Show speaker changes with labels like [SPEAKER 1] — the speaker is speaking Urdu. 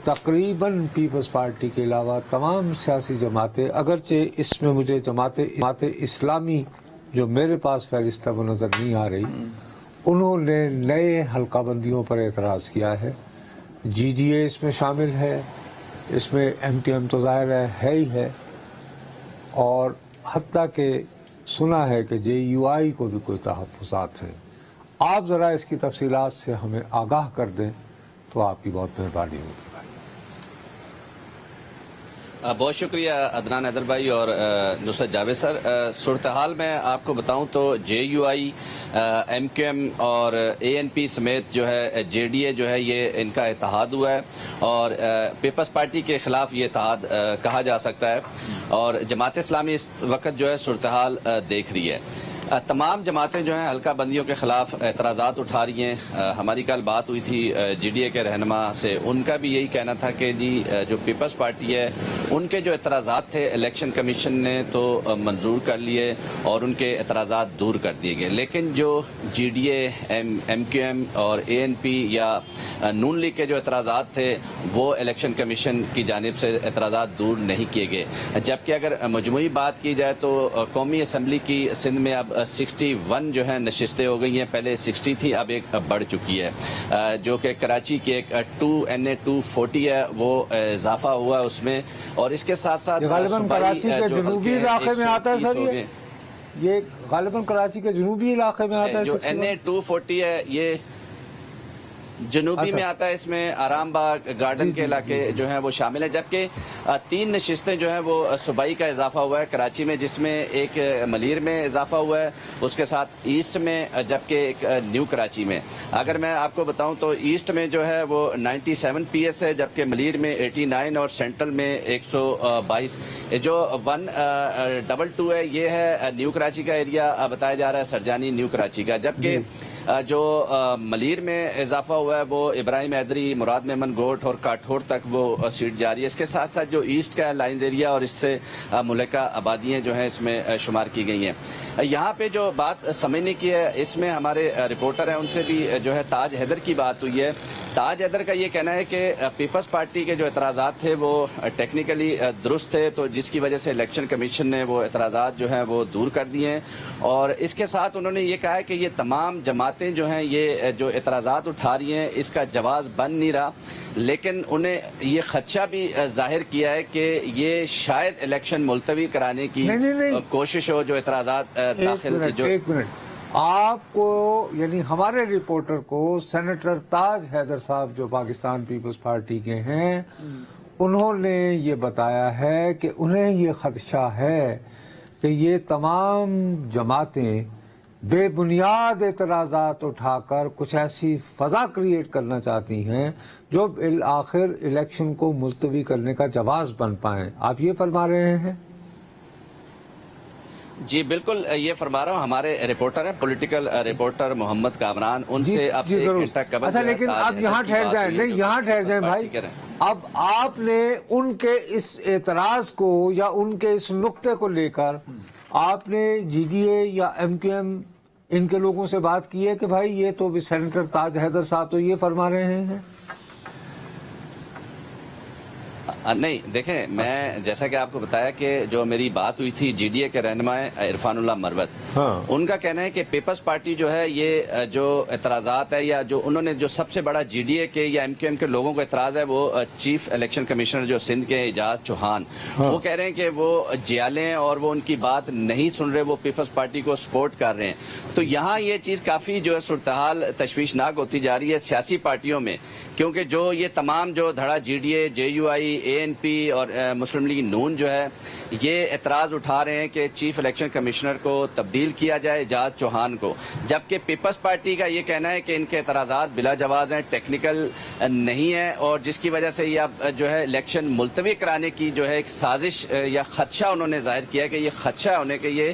[SPEAKER 1] تقریباً پیپلز پارٹی کے علاوہ تمام سیاسی جماعتیں، اگرچہ اس میں مجھے جماعت اسلامی جو میرے پاس فہرست وہ نظر نہیں آ رہی، انہوں نے نئے حلقہ بندیوں پر اعتراض کیا ہے۔ جی ڈی اے اس میں شامل ہے، اس میں ایم کیو ایم تو ظاہر ہے ہی ہے، اور حتیٰ کہ سنا ہے کہ جے یو آئی کو بھی کوئی تحفظات ہیں۔ آپ ذرا اس کی تفصیلات سے ہمیں آگاہ کر دیں تو آپ کی بہت مہربانی ہوگی بھائی۔
[SPEAKER 2] بہت شکریہ عدنان حیدر بھائی اور نصرت جاوید سر۔ صورتحال میں آپ کو بتاؤں تو J U I, M Q M اور اے این پی سمیت جو ہے جے ڈی اے جو ہے یہ ان کا اتحاد ہوا ہے، اور پیپلز پارٹی کے خلاف یہ اتحاد کہا جا سکتا ہے، اور جماعت اسلامی اس وقت جو ہے صورتحال دیکھ رہی ہے۔ تمام جماعتیں جو ہیں حلقہ بندیوں کے خلاف اعتراضات اٹھا رہی ہیں۔ ہماری کل بات ہوئی تھی جی ڈی اے کے رہنما سے، ان کا بھی یہی کہنا تھا کہ جی جو پیپلز پارٹی ہے ان کے جو اعتراضات تھے الیکشن کمیشن نے تو منظور کر لیے اور ان کے اعتراضات دور کر دیے گئے، لیکن جو G D A, M Q M اور اے این پی یا نون لیگ کے جو اعتراضات تھے وہ الیکشن کمیشن کی جانب سے اعتراضات دور نہیں کیے گئے۔ جبکہ اگر مجموعی بات کی جائے تو قومی اسمبلی کی سندھ میں اب 61 جو ہیں نشستیں ہو گئی ہیں، پہلے 60 تھی، اب ایک بڑھ چکی ہے، جو کہ کراچی کی ایک 2NA240 ہے وہ اضافہ ہوا ہے اس میں، اور اس کے ساتھ ساتھ
[SPEAKER 1] غالباً کراچی کے جنوبی علاقے میں آتا ہے سر، یہ غالباً کراچی کے جنوبی علاقے میں آتا ہے۔
[SPEAKER 2] جو NA240 ہے یہ جنوبی میں آتا ہے، اس میں آرام باغ گارڈن کے علاقے جو ہیں وہ شامل ہیں، جبکہ 3 نشستیں جو ہیں وہ صوبائی کا اضافہ ہوا ہے کراچی میں، جس میں ایک ملیر میں اضافہ ہوا ہے، اس کے ساتھ ایسٹ میں، جبکہ ایک نیو کراچی میں۔ اگر میں آپ کو بتاؤں تو ایسٹ میں جو ہے وہ 97 PS ہے، جبکہ ملیر میں 89 اور سینٹرل میں 122۔ جو 122 ہے یہ ہے نیو کراچی کا ایریا بتایا جا رہا ہے، سرجانی نیو کراچی کا، جبکہ جو ملیر میں اضافہ ہوا ہے وہ ابراہیم حیدری، مراد میمن گوٹ اور کاٹھور تک وہ سیٹ جاری ہے۔ اس کے ساتھ ساتھ جو ایسٹ کا لائنز ایریا اور اس سے ملکہ آبادیاں جو ہیں اس میں شمار کی گئی ہیں۔ یہاں پہ جو بات سمجھنے کی ہے، اس میں ہمارے رپورٹر ہیں ان سے بھی جو ہے تاج حیدر کی بات ہوئی ہے۔ تاج حیدر کا یہ کہنا ہے کہ پیپلز پارٹی کے جو اعتراضات تھے وہ ٹیکنیکلی درست تھے، تو جس کی وجہ سے الیکشن کمیشن نے وہ اعتراضات جو ہیں وہ دور کر دیے ہیں، اور اس کے ساتھ انہوں نے یہ کہا ہے کہ یہ تمام جماعتیں جو ہیں یہ جو اعتراضات اٹھا رہی ہیں اس کا جواز بن نہیں رہا، لیکن انہیں یہ خدشہ بھی ظاہر کیا ہے کہ یہ شاید الیکشن ملتوی کرانے کی کوشش ہو، جو اعتراضات داخل جو
[SPEAKER 1] ایک منٹ آپ کو، یعنی ہمارے رپورٹر کو سینیٹر تاج حیدر صاحب جو پاکستان پیپلز پارٹی کے ہیں، انہوں نے یہ بتایا ہے کہ انہیں یہ خدشہ ہے کہ یہ تمام جماعتیں بے بنیاد اعتراضات اٹھا کر کچھ ایسی فضا کریٹ کرنا چاہتی ہیں جو بالآخر الیکشن کو ملتوی کرنے کا جواز بن پائیں۔ آپ یہ فرما رہے ہیں؟
[SPEAKER 2] جی بالکل یہ فرما رہا ہوں، ہمارے رپورٹر ہیں پولیٹیکل رپورٹر محمد کامران، ان سے آپ سے ایک گھنٹہ قبل۔
[SPEAKER 1] اچھا لیکن آپ یہاں ٹھہر جائیں، نہیں یہاں ٹھہر جائیں بھائی، اب آپ نے ان کے اس اعتراض کو یا ان کے اس نقطے کو لے کر آپ نے جی ڈی اے یا ایم کیو ایم ان کے لوگوں سے بات کی ہے کہ بھائی یہ تو سینیٹر تاج حیدر صاحب تو یہ فرما رہے ہیں؟
[SPEAKER 2] نہیں دیکھیں، میں جیسا کہ آپ کو بتایا کہ جو میری بات ہوئی تھی جی ڈی اے کے رہنما عرفان اللہ مروت، ان کا کہنا ہے کہ پیپلز پارٹی جو ہے یہ جو اعتراضات ہے یا جو انہوں نے جو سب سے بڑا جی ڈی اے کے یا ایم کیو ایم کے لوگوں کو اعتراض ہے وہ چیف الیکشن کمشنر جو سندھ کے اعجاز چوہان، وہ کہہ رہے ہیں کہ وہ جیالے ہیں اور وہ ان کی بات نہیں سن رہے، وہ پیپلز پارٹی کو سپورٹ کر رہے ہیں۔ تو یہاں یہ چیز کافی جو ہے صورتحال تشویشناک ہوتی جا رہی ہے سیاسی پارٹیوں میں، کیونکہ جو یہ تمام جو دھڑا G D A, J U I, A N P اور مسلم لیگ نون جو ہے یہ اعتراض اٹھا رہے ہیں کہ چیف الیکشن کمشنر کو تبدیل کیا جائے اعجاز چوہان کو، جبکہ پیپلز پارٹی کا یہ کہنا ہے کہ ان کے اعتراضات بلا جواز ہیں، ٹیکنیکل نہیں ہے، اور جس کی وجہ سے یہ اب جو ہے الیکشن ملتوی کرانے کی جو ہے ایک سازش یا خدشہ انہوں نے ظاہر کیا کہ یہ خدشہ ہونے کے یہ